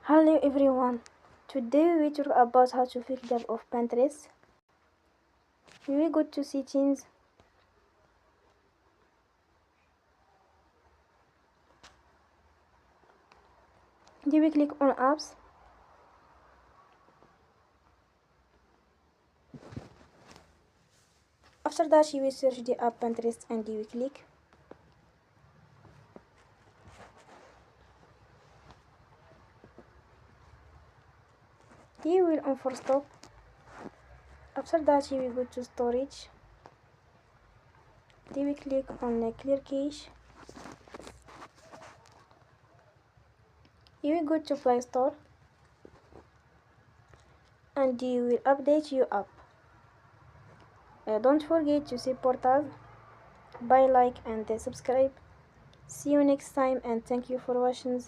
Hello everyone. Today we talk about how to fix gap of Pinterest. We will go to settings. Then we click on apps. After that you will search the app Pinterest and you will click. You will unforce stop. After that you will go to storage. Then we click on clear cache. You will go to Play Store and you will update your app. Don't forget to support us by like and subscribe. See you next time and thank you for watching.